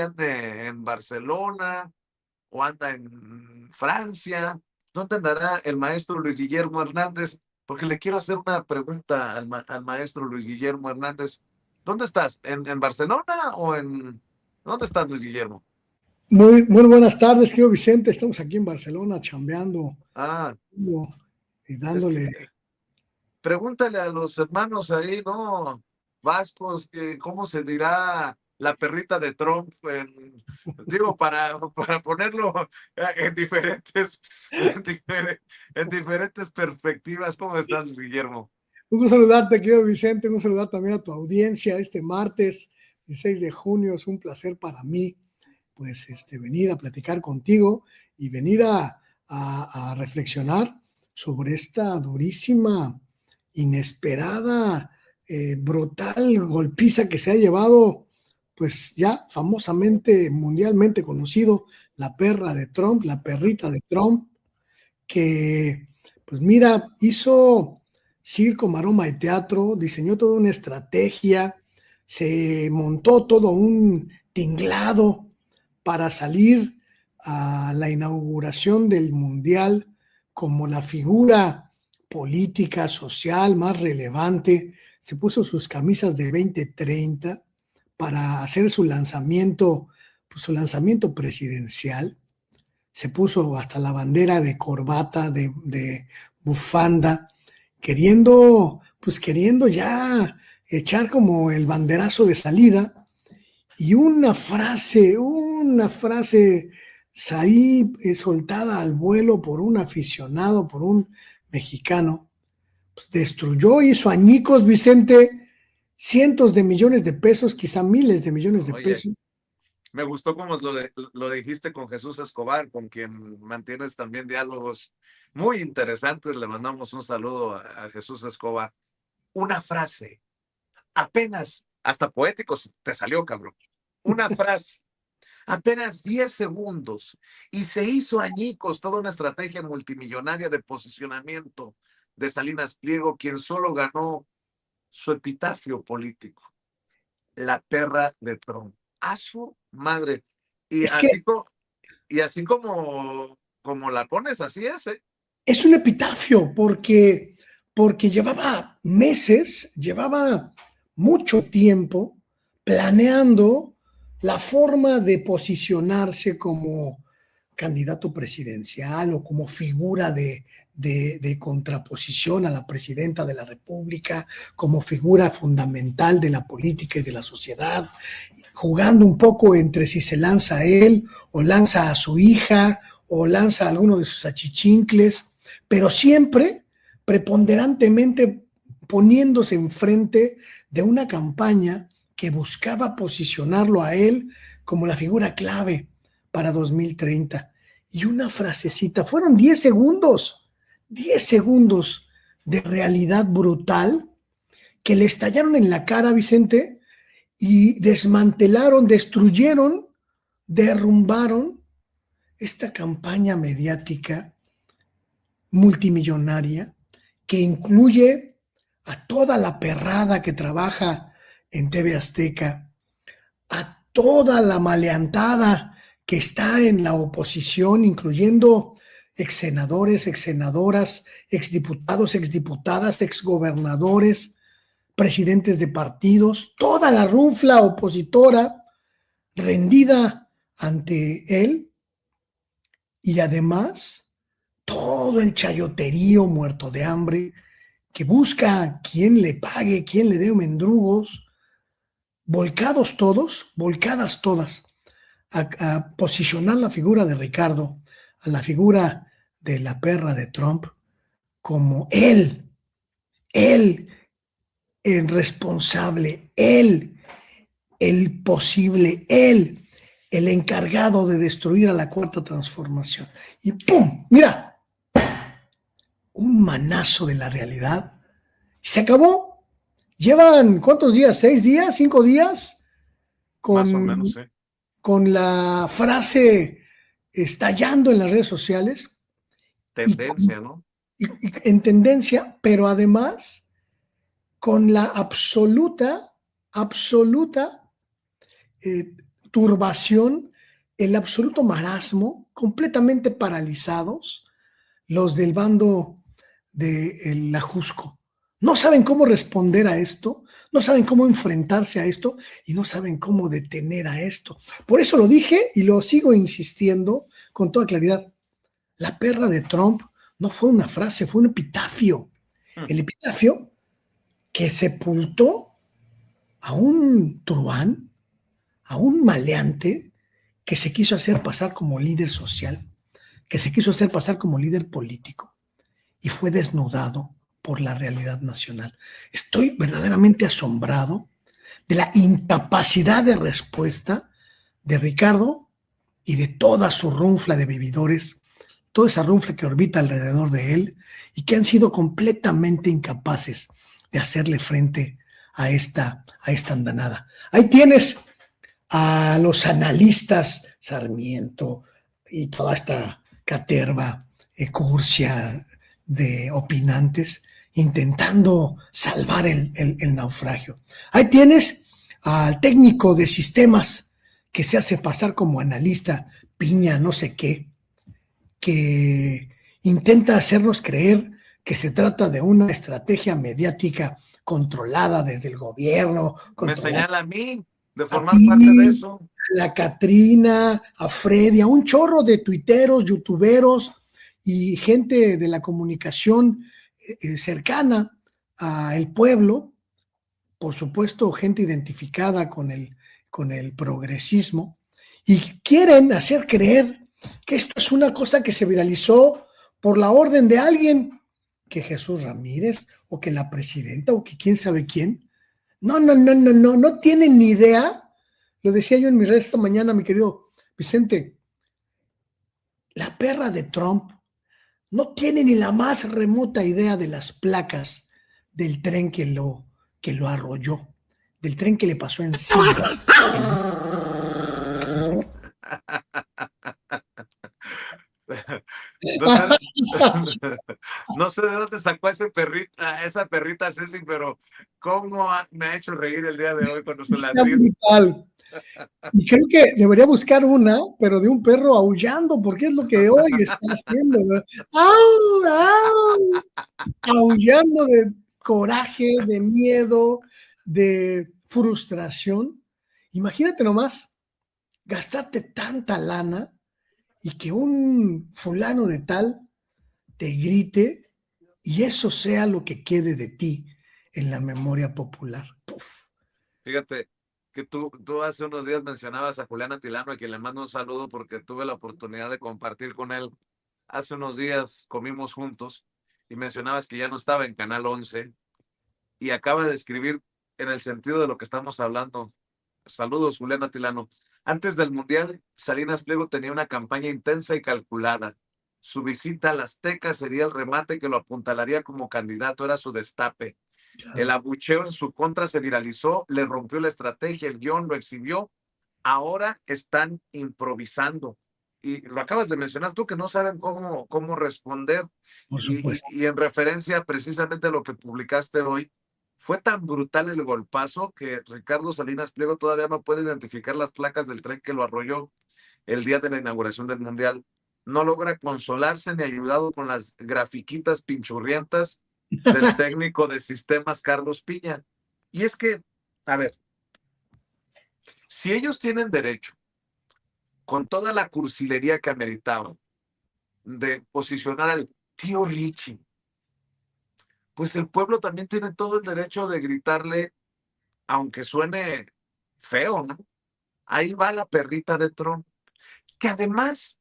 ande en Barcelona o anda en Francia. ¿Dónde andará el maestro Luis Guillermo Hernández? Porque le quiero hacer una pregunta al maestro Luis Guillermo Hernández. ¿Dónde estás? ¿En Barcelona o en... ¿Dónde estás, Luis Guillermo? Muy buenas tardes, querido Vicente. Estamos aquí en Barcelona chambeando Ah, y es que dándole. pregúntale a los hermanos ahí, ¿no? Vascos, que cómo se dirá la perrita de Trump, digo, para ponerlo en en diferentes perspectivas. ¿Cómo estás, Guillermo? Un gusto saludarte, querido Vicente. Un gusto saludar también a tu audiencia este martes 16 de junio. Es un placer para mí, pues, venir a platicar contigo y venir a reflexionar sobre esta durísima, inesperada, brutal golpiza que se ha llevado, pues ya famosamente, mundialmente conocido, la perra de Trump, la perrita de Trump, que, pues mira, hizo circo, maroma y teatro, diseñó toda una estrategia, se montó todo un tinglado para salir a la inauguración del Mundial como la figura política, social más relevante. Se puso sus camisas de 2030 para hacer su lanzamiento, pues, su lanzamiento presidencial. Se puso hasta la bandera de corbata, de bufanda, queriendo ya echar como el banderazo de salida. Y una frase ahí soltada al vuelo por un aficionado, por un mexicano, pues destruyó, hizo añicos, Vicente, cientos de millones de pesos, quizá miles de millones de Oye, pesos. me gustó como lo dijiste con Jesús Escobar, con quien mantienes también diálogos muy interesantes. Le mandamos un saludo a Jesús Escobar. Una frase, apenas, hasta poético te salió, cabrón. Una frase, apenas 10 segundos, y se hizo añicos toda una estrategia multimillonaria de posicionamiento de Salinas Pliego, quien solo ganó su epitafio político, la perra de Trump. A su madre. Y Es que así, y así como la pones, así es, ¿eh? es un epitafio porque llevaba meses, llevaba mucho tiempo planeando la forma de posicionarse como candidato presidencial o como figura de contraposición a la presidenta de la República, como figura fundamental de la política y de la sociedad, jugando un poco entre si se lanza a él o lanza a su hija o lanza a alguno de sus achichincles, pero siempre preponderantemente poniéndose enfrente de una campaña que buscaba posicionarlo a él como la figura clave para 2030. Y una frasecita, fueron 10 segundos de realidad brutal que le estallaron en la cara, Vicente, y desmantelaron, destruyeron, derrumbaron esta campaña mediática multimillonaria que incluye a toda la perrada que trabaja en TV Azteca, a toda la maleantada que está en la oposición, incluyendo ex senadores, ex senadoras, exdiputados, exdiputadas, exgobernadores, presidentes de partidos, toda la rufla opositora rendida ante él, y además todo el chayoterío muerto de hambre que busca quien le pague, quien le dé mendrugos, volcados todos, volcadas todas, a posicionar la figura de Ricardo, a la figura de la perra de Trump, como él, el responsable, él, el posible, él, el encargado de destruir a la cuarta transformación. Y ¡pum! Mira, un manazo de la realidad. Se acabó. Llevan, ¿cuántos días? ¿6 días? ¿5 días? Más o menos, Con, sí. con la frase estallando en las redes sociales y, Tendencia, ¿no? y en tendencia, pero además con la absoluta eh, turbación, el absoluto marasmo, completamente paralizados los del bando de la Jusco. No saben cómo responder a esto, no saben cómo enfrentarse a esto y no saben cómo detener a esto. Por eso lo dije y lo sigo insistiendo con toda claridad. La perra de Trump no fue una frase, fue un epitafio. El epitafio que sepultó a un truán, a un maleante que se quiso hacer pasar como líder social, que se quiso hacer pasar como líder político y fue desnudado por la realidad nacional. Estoy verdaderamente asombrado de la incapacidad de respuesta de Ricardo y de toda su runfla de vividores, toda esa runfla que orbita alrededor de él y que han sido completamente incapaces de hacerle frente a esta andanada. Ahí tienes a los analistas Sarmiento y toda esta caterva cursia de opinantes intentando salvar el naufragio. Ahí tienes al técnico de sistemas que se hace pasar como analista, Piña, no sé qué, que intenta hacernos creer que se trata de una estrategia mediática controlada desde el gobierno, Me controlada señala a mí de a formar parte de ti, eso. a la Catrina, a Freddy, a un chorro de tuiteros, youtuberos y gente de la comunicación cercana al pueblo, por supuesto, gente identificada con el progresismo, y quieren hacer creer que esto es una cosa que se viralizó por la orden de alguien, que Jesús Ramírez, o que la presidenta, o que quién sabe quién. No, no, no, no, no, no tienen ni idea. Lo decía yo en mis redes esta mañana, mi querido Vicente. La perra de Trump no tiene ni la más remota idea de las placas del tren que lo arrolló, del tren que le pasó encima. No sé, no sé de dónde sacó esa perrita Ceci, pero me ha hecho reír el día de hoy con su Está ladrido. brutal. Y creo que debería buscar una, pero de un perro aullando, porque es lo que hoy está haciendo, ¿no? ¡Au, au! Aullando de coraje, de miedo, de frustración. Imagínate nomás gastarte tanta lana y que un fulano de tal te grite y eso sea lo que quede de ti en la memoria popular. Puf. Fíjate que tú hace unos días mencionabas a Julián Atilano, a quien le mando un saludo porque tuve la oportunidad de compartir con él. Hace unos días comimos juntos y mencionabas que ya no estaba en Canal 11 y acaba de escribir en el sentido de lo que estamos hablando. Saludos, Julián Atilano. Antes del Mundial, Salinas Pliego tenía una campaña intensa y calculada. Su visita al Azteca sería el remate que lo apuntalaría como candidato, era su destape. El Claro, abucheo en su contra se viralizó, le rompió la estrategia, el guión lo exhibió. Ahora están improvisando. Y lo acabas de mencionar tú, que no saben cómo responder. por supuesto. Y en referencia precisamente a lo que publicaste hoy, fue tan brutal el golpazo que Ricardo Salinas Pliego todavía no puede identificar las placas del tren que lo arrolló el día de la inauguración del Mundial. No logra consolarse ni ayudado con las grafiquitas pinchurrientas del técnico de sistemas Carlos Piña. Y es que, a ver, si ellos tienen derecho, con toda la cursilería que ameritaban, de posicionar al tío Richie, pues el pueblo también tiene todo el derecho de gritarle, aunque suene feo, ¿no? Ahí va la perrita de Trump, que además,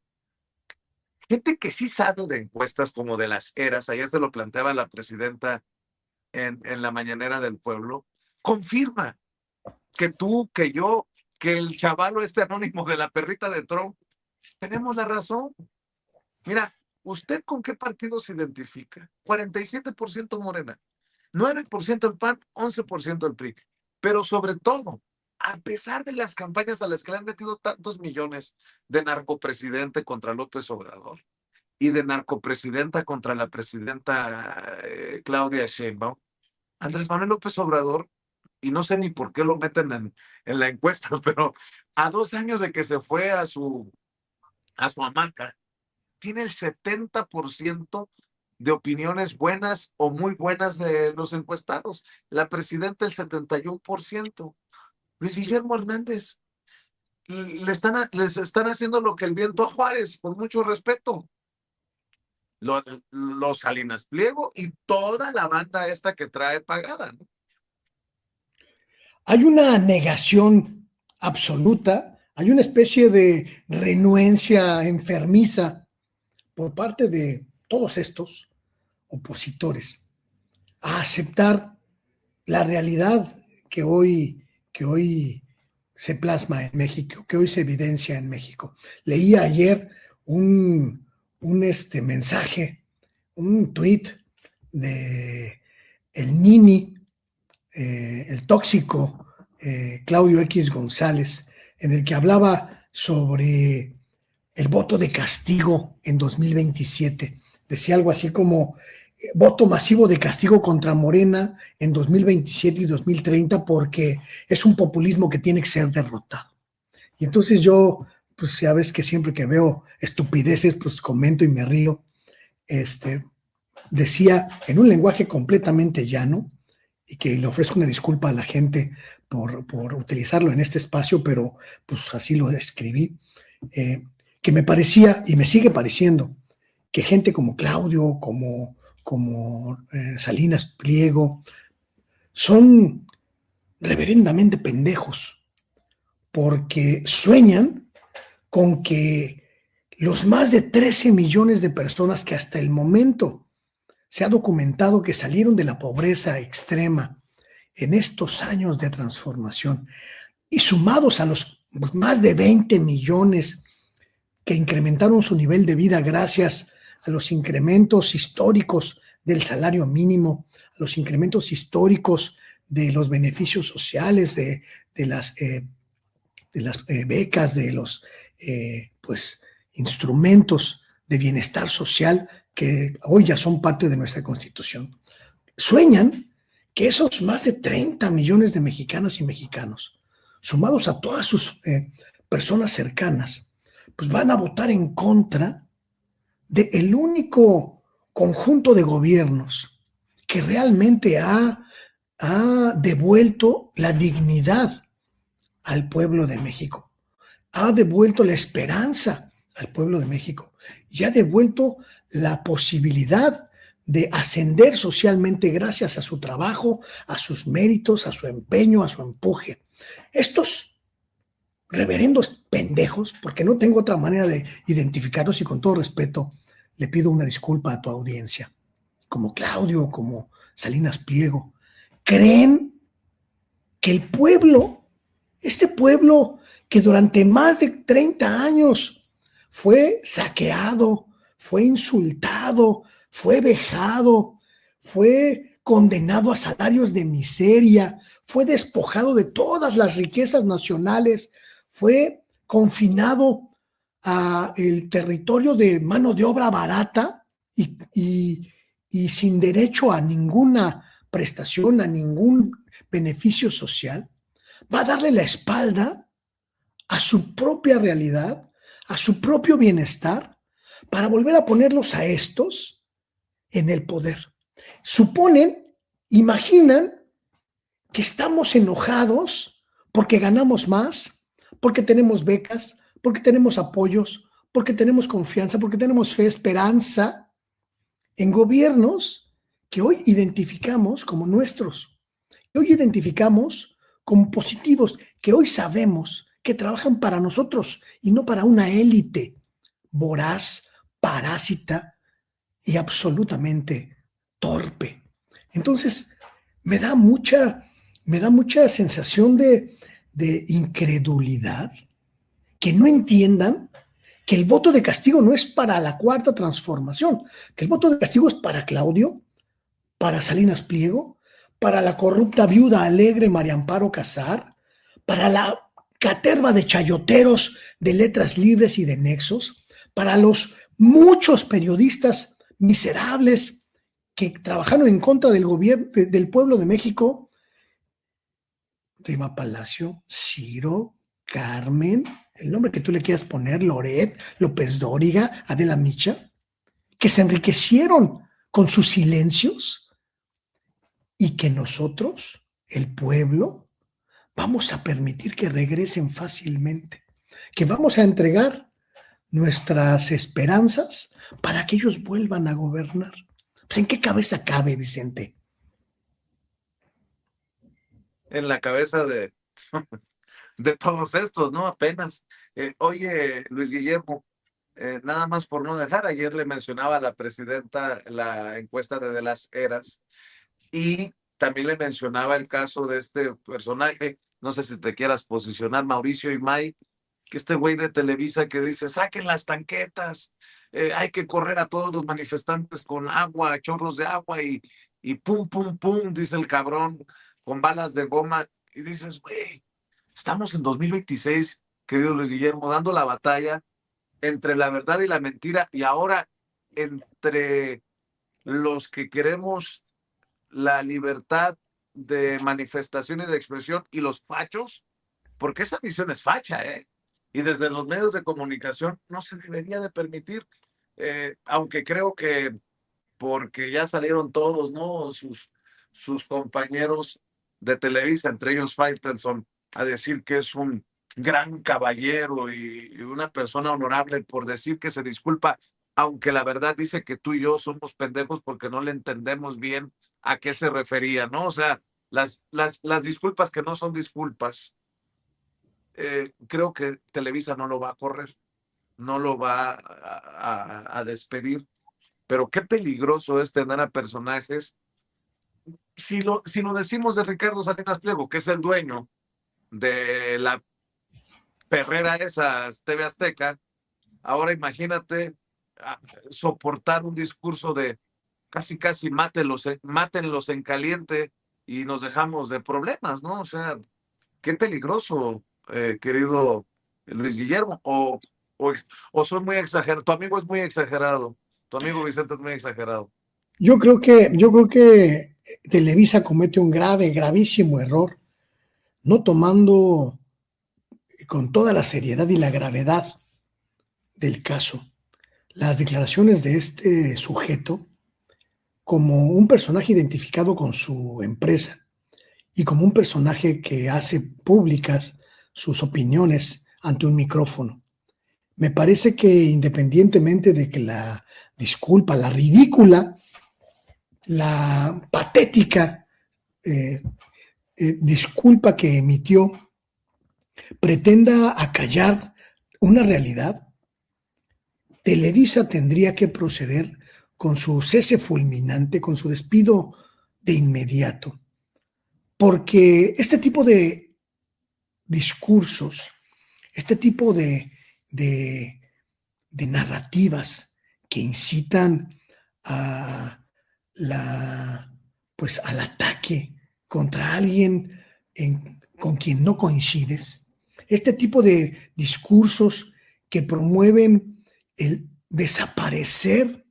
gente que sí sabe de encuestas como de las eras, ayer se lo planteaba la presidenta en la mañanera del pueblo, confirma que tú, que yo, que el chavalo este anónimo de la perrita de Trump, tenemos la razón. Mira, ¿usted con qué partido se identifica? 47% Morena, 9% el PAN, 11% el PRI. Pero sobre todo, a pesar de las campañas a las que le han metido tantos millones de narcopresidente contra López Obrador y de narcopresidenta contra la presidenta Claudia Sheinbaum, Andrés Manuel López Obrador y no sé ni por qué lo meten en la encuesta, pero a 2 años de que se fue a su hamaca, tiene el 70% de opiniones buenas o muy buenas de los encuestados. La presidenta el 71%. Luis Guillermo Hernández, les están haciendo lo que el viento a Juárez, con mucho respeto. Los Salinas Pliego y toda la banda esta que trae pagada, ¿no? Hay una negación absoluta, hay una especie de renuencia enfermiza por parte de todos estos opositores a aceptar la realidad que hoy se plasma en México, que hoy se evidencia en México. Leí ayer un mensaje, un tuit de el Nini, el tóxico Claudio X González, en el que hablaba sobre el voto de castigo en 2027. Decía algo así como voto masivo de castigo contra Morena en 2027 y 2030 porque es un populismo que tiene que ser derrotado. Y entonces yo, pues ya ves que siempre que veo estupideces, pues comento y me río. Decía en un lenguaje completamente llano, y que le ofrezco una disculpa a la gente por utilizarlo en este espacio, pero pues así lo describí, que me parecía y me sigue pareciendo que gente como Claudio, como Salinas Pliego, son reverendamente pendejos, porque sueñan con que los más de 13 millones de personas que hasta el momento se ha documentado que salieron de la pobreza extrema en estos años de transformación y sumados a los más de 20 millones que incrementaron su nivel de vida gracias a los incrementos históricos del salario mínimo, a los incrementos históricos de los beneficios sociales, de las becas, de los pues, instrumentos de bienestar social que hoy ya son parte de nuestra Constitución. Sueñan que esos más de 30 millones de mexicanas y mexicanos, sumados a todas sus personas cercanas, pues van a votar en contra del único conjunto de gobiernos que realmente ha devuelto la dignidad al pueblo de México, ha devuelto la esperanza al pueblo de México y ha devuelto la posibilidad de ascender socialmente gracias a su trabajo, a sus méritos, a su empeño, a su empuje. Estos reverendos pendejos, porque no tengo otra manera de identificarlos y con todo respeto le pido una disculpa a tu audiencia, como Claudio, como Salinas Pliego, creen que el pueblo, este pueblo que durante más de 30 años fue saqueado, fue insultado, fue vejado, fue condenado a salarios de miseria, fue despojado de todas las riquezas nacionales, fue confinado a el territorio de mano de obra barata y sin derecho a ninguna prestación, a ningún beneficio social, va a darle la espalda a su propia realidad, a su propio bienestar, para volver a ponerlos a estos en el poder. Suponen, imaginan que estamos enojados porque ganamos más, porque tenemos becas, porque tenemos apoyos, porque tenemos confianza, porque tenemos fe, esperanza en gobiernos que hoy identificamos como nuestros, que hoy identificamos como positivos, que hoy sabemos que trabajan para nosotros y no para una élite voraz, parásita y absolutamente torpe. Entonces, me da mucha sensación de incredulidad, que no entiendan que el voto de castigo no es para la cuarta transformación, que el voto de castigo es para Claudio, para Salinas Pliego, para la corrupta viuda alegre María Amparo Casar, para la caterva de chayoteros de Letras Libres y de Nexos, para los muchos periodistas miserables que trabajaron en contra del gobierno, del pueblo de México, Riva Palacio, Ciro, Carmen, el nombre que tú le quieras poner, Loret, López Dóriga, Adela Micha, que se enriquecieron con sus silencios y que nosotros, el pueblo, vamos a permitir que regresen fácilmente, que vamos a entregar nuestras esperanzas para que ellos vuelvan a gobernar. Pues, ¿en qué cabeza cabe, Vicente? En la cabeza de todos estos, ¿no? Apenas. Oye, Luis Guillermo, nada más por no dejar, ayer le mencionaba a la presidenta la encuesta de las Eras y también le mencionaba el caso de este personaje, no sé si te quieras posicionar, Mauricio Imay, que este güey de Televisa que dice, saquen las tanquetas, hay que correr a todos los manifestantes con agua, chorros de agua y pum, pum, pum, dice el cabrón, con balas de goma. Y dices, güey, estamos en 2026, querido Luis Guillermo, dando la batalla entre la verdad y la mentira y ahora entre los que queremos la libertad de manifestación y de expresión y los fachos, porque esa visión es facha, ¿eh? Y desde los medios de comunicación no se debería de permitir, aunque creo que porque ya salieron todos, ¿no? Sus compañeros de Televisa, entre ellos Faitelson, a decir que es un gran caballero y una persona honorable por decir que se disculpa, aunque la verdad dice que tú y yo somos pendejos porque no le entendemos bien a qué se refería, ¿no? O sea, las disculpas que no son disculpas, creo que Televisa no lo va a correr, no lo va a despedir, pero qué peligroso es tener a personajes. Si lo decimos de Ricardo Salinas Pliego, que es el dueño de la perrera esa TV Azteca, ahora imagínate soportar un discurso de casi mátenlos en caliente y nos dejamos de problemas, ¿no? O sea, qué peligroso, querido Luis Guillermo, o soy muy exagerado, tu amigo es muy exagerado, tu amigo Vicente es muy exagerado. Yo creo que Televisa comete un gravísimo error, no tomando con toda la seriedad y la gravedad del caso las declaraciones de este sujeto como un personaje identificado con su empresa y como un personaje que hace públicas sus opiniones ante un micrófono. Me parece que independientemente de que la disculpa, la ridícula, la patética disculpa que emitió pretenda acallar una realidad, Televisa tendría que proceder con su cese fulminante, con su despido de inmediato, porque este tipo de discursos, este tipo de narrativas que incitan a pues al ataque contra alguien con quien no coincides, este tipo de discursos que promueven el desaparecer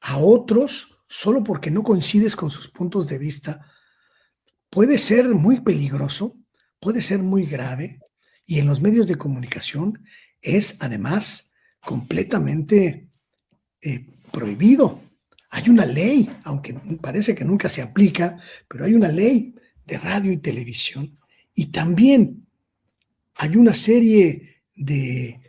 a otros solo porque no coincides con sus puntos de vista, puede ser muy peligroso, puede ser muy grave, y en los medios de comunicación es además completamente prohibido. Hay una ley, aunque parece que nunca se aplica, pero hay una ley de radio y televisión, y también hay una serie de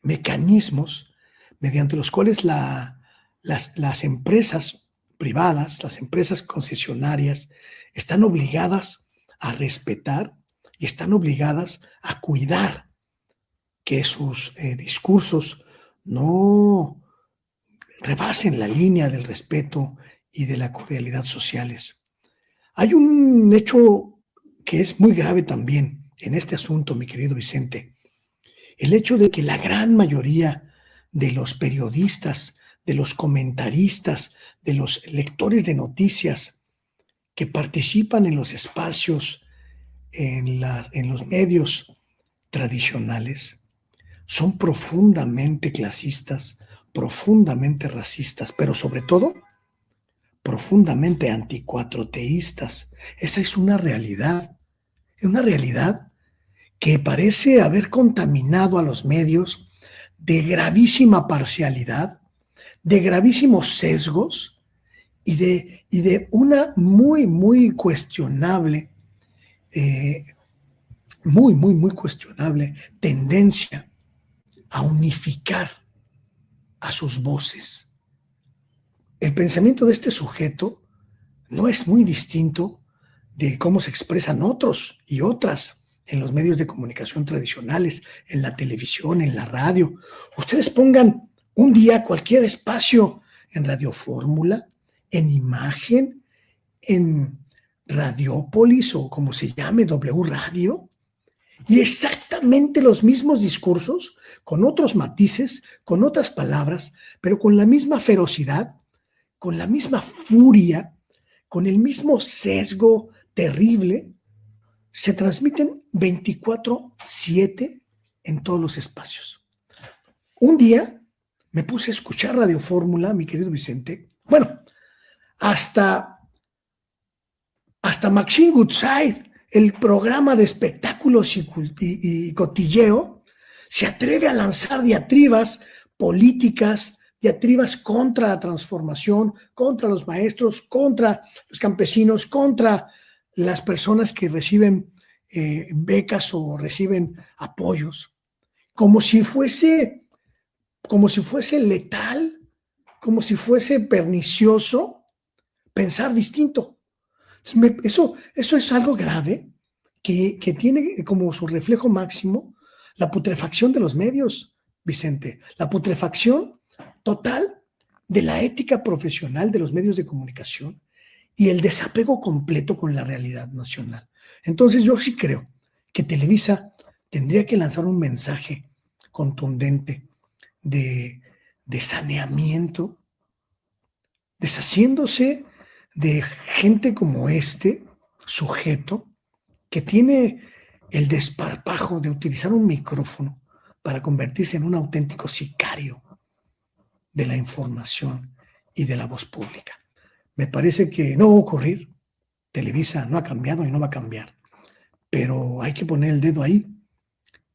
mecanismos mediante los cuales las empresas privadas, las empresas concesionarias, están obligadas a respetar y están obligadas a cuidar que sus discursos no rebasen la línea del respeto y de la cordialidad sociales. Hay un hecho que es muy grave también en este asunto, mi querido Vicente. El hecho de que la gran mayoría de los periodistas, de los comentaristas, de los lectores de noticias que participan en los espacios, en los medios tradicionales, son profundamente clasistas, profundamente racistas, pero sobre todo profundamente anticuatroteístas. Esa es una realidad que parece haber contaminado a los medios de gravísima parcialidad, de gravísimos sesgos y de una muy cuestionable, eh, muy cuestionable tendencia a unificar a sus voces. El pensamiento de este sujeto no es muy distinto de cómo se expresan otros y otras en los medios de comunicación tradicionales, en la televisión, en la radio. Ustedes pongan un día cualquier espacio en Radio Fórmula, en Imagen, en Radiópolis o como se llame, W Radio, y exactamente los mismos discursos, con otros matices, con otras palabras, pero con la misma ferocidad, con la misma furia, con el mismo sesgo terrible, se transmiten 24/7 en todos los espacios. Un día me puse a escuchar Radio Fórmula, mi querido Vicente. Bueno, hasta, hasta Maxine Goodside, el programa de espectáculos y cotilleo, se atreve a lanzar diatribas políticas, diatribas contra la transformación, contra los maestros, contra los campesinos, contra las personas que reciben becas o reciben apoyos, como si fuese, como si fuese letal, como si fuese pernicioso pensar distinto. Eso es algo grave que tiene como su reflejo máximo la putrefacción de los medios, Vicente, la putrefacción total de la ética profesional de los medios de comunicación y el desapego completo con la realidad nacional. Entonces yo sí creo que Televisa tendría que lanzar un mensaje contundente de saneamiento, deshaciéndose de gente como este sujeto que tiene el desparpajo de utilizar un micrófono para convertirse en un auténtico sicario de la información y de la voz pública. Me parece que no va a ocurrir. Televisa no ha cambiado y no va a cambiar, pero hay que poner el dedo ahí.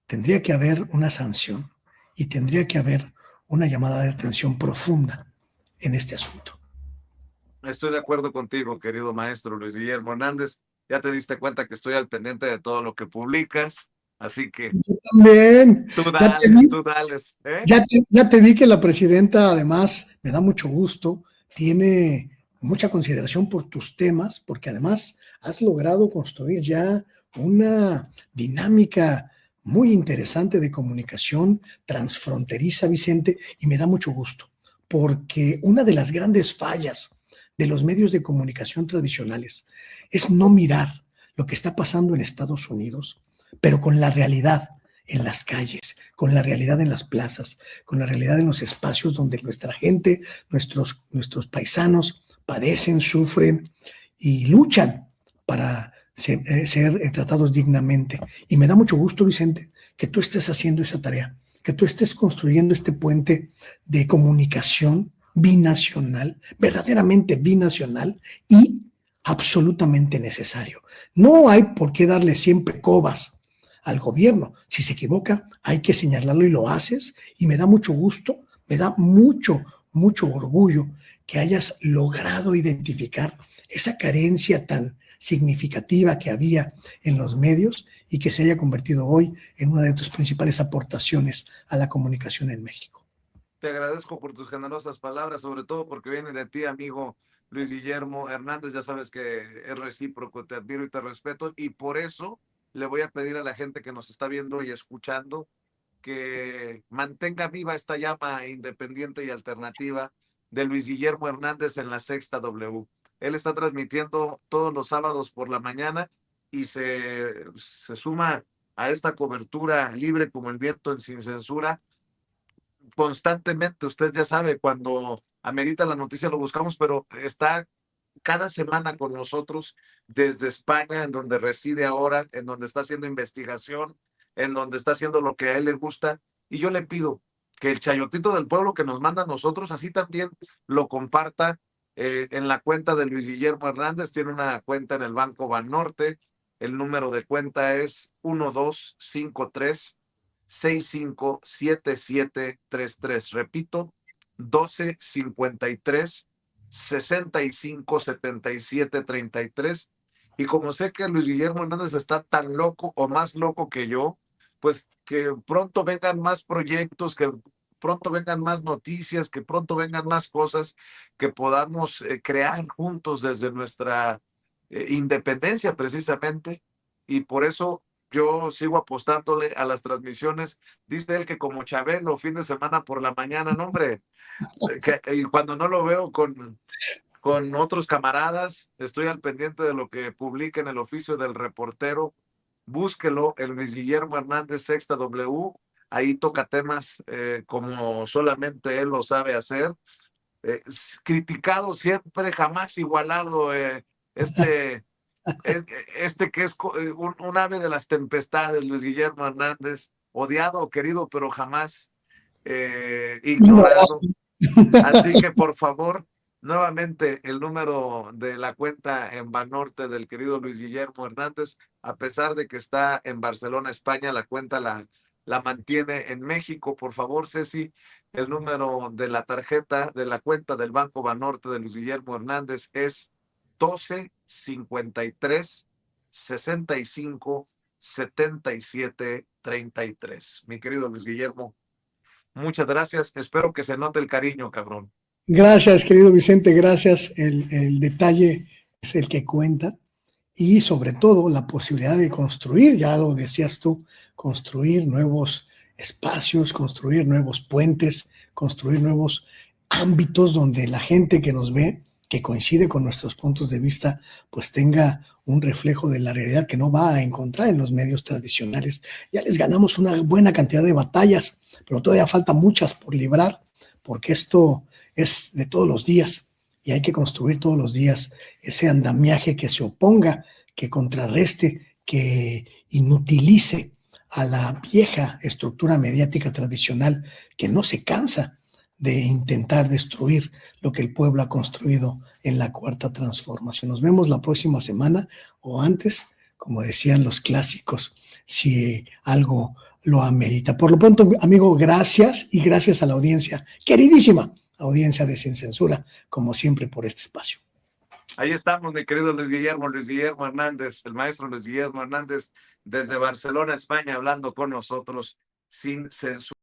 Tendría que haber una sanción y tendría que haber una llamada de atención profunda en este asunto. Estoy de acuerdo contigo, querido maestro Luis Guillermo Hernández. Ya te diste cuenta que estoy al pendiente de todo lo que publicas, así que Yo también. tú dales, ¿eh? Ya te vi que la presidenta, además, me da mucho gusto, tiene mucha consideración por tus temas, porque además has logrado construir ya una dinámica muy interesante de comunicación transfronteriza, Vicente, y me da mucho gusto, porque una de las grandes fallas de los medios de comunicación tradicionales es no mirar lo que está pasando en Estados Unidos, pero con la realidad en las calles, con la realidad en las plazas, con la realidad en los espacios donde nuestra gente, nuestros paisanos padecen, sufren y luchan para ser tratados dignamente. Y me da mucho gusto, Vicente, que tú estés haciendo esa tarea, que tú estés construyendo este puente de comunicación binacional, verdaderamente binacional y absolutamente necesario. No hay por qué darle siempre cobas al gobierno. Si se equivoca, hay que señalarlo y lo haces. Y me da mucho gusto, me da mucho orgullo que hayas logrado identificar esa carencia tan significativa que había en los medios y que se haya convertido hoy en una de tus principales aportaciones a la comunicación en México. Te agradezco por tus generosas palabras, sobre todo porque viene de ti, amigo Luis Guillermo Hernández. Ya sabes que es recíproco, te admiro y te respeto, y por eso le voy a pedir a la gente que nos está viendo y escuchando que mantenga viva esta llama independiente y alternativa de Luis Guillermo Hernández en la Sexta W. Él está transmitiendo todos los sábados por la mañana y se suma a esta cobertura libre como el viento en Sin Censura constantemente. Usted ya sabe, cuando amerita la noticia lo buscamos, pero está cada semana con nosotros desde España, en donde reside ahora, en donde está haciendo investigación, en donde está haciendo lo que a él le gusta. Y yo le pido que el chayotito del pueblo que nos manda a nosotros, así también lo comparta En la cuenta de Luis Guillermo Hernández tiene una cuenta en el Banco Banorte. El número de cuenta es 1253-657733. Repito, 1253-657733. Y como sé que Luis Guillermo Hernández está tan loco o más loco que yo, pues que pronto vengan más proyectos, que pronto vengan más noticias, que pronto vengan más cosas que podamos crear juntos desde nuestra independencia precisamente. Y por eso yo sigo apostándole a las transmisiones. Dice él que como Chabelo, fin de semana por la mañana, no hombre, y cuando no lo veo con otros camaradas, estoy al pendiente de lo que publica en el oficio del reportero. Búsquelo, el Luis Guillermo Hernández Sexta W. Ahí toca temas como solamente él lo sabe hacer. Criticado siempre, jamás igualado. Este, eh, este que es un ave de las tempestades, Luis Guillermo Hernández, odiado, querido, pero jamás ignorado. Así que por favor, nuevamente el número de la cuenta en Banorte del querido Luis Guillermo Hernández, a pesar de que está en Barcelona, España, la cuenta la mantiene en México. Por favor, Ceci, el número de la tarjeta de la cuenta del Banco Banorte de Luis Guillermo Hernández es 1253-657733. Mi querido Luis Guillermo, muchas gracias. Espero que se note el cariño, cabrón. Gracias, querido Vicente, gracias. El detalle es el que cuenta y sobre todo la posibilidad de construir, ya lo decías tú, construir nuevos espacios, construir nuevos puentes, construir nuevos ámbitos donde la gente que nos ve, que coincide con nuestros puntos de vista, pues tenga un reflejo de la realidad que no va a encontrar en los medios tradicionales. Ya les ganamos una buena cantidad de batallas, pero todavía falta muchas por librar, porque esto es de todos los días y hay que construir todos los días ese andamiaje que se oponga, que contrarreste, que inutilice a la vieja estructura mediática tradicional que no se cansa de intentar destruir lo que el pueblo ha construido en la cuarta transformación. Nos vemos la próxima semana o antes, como decían los clásicos, si algo lo amerita. Por lo pronto, amigo, gracias y gracias a la audiencia, queridísima audiencia de Sin Censura, como siempre por este espacio. Ahí estamos, mi querido Luis Guillermo Hernández, el maestro Luis Guillermo Hernández, desde Barcelona, España, hablando con nosotros sin censura.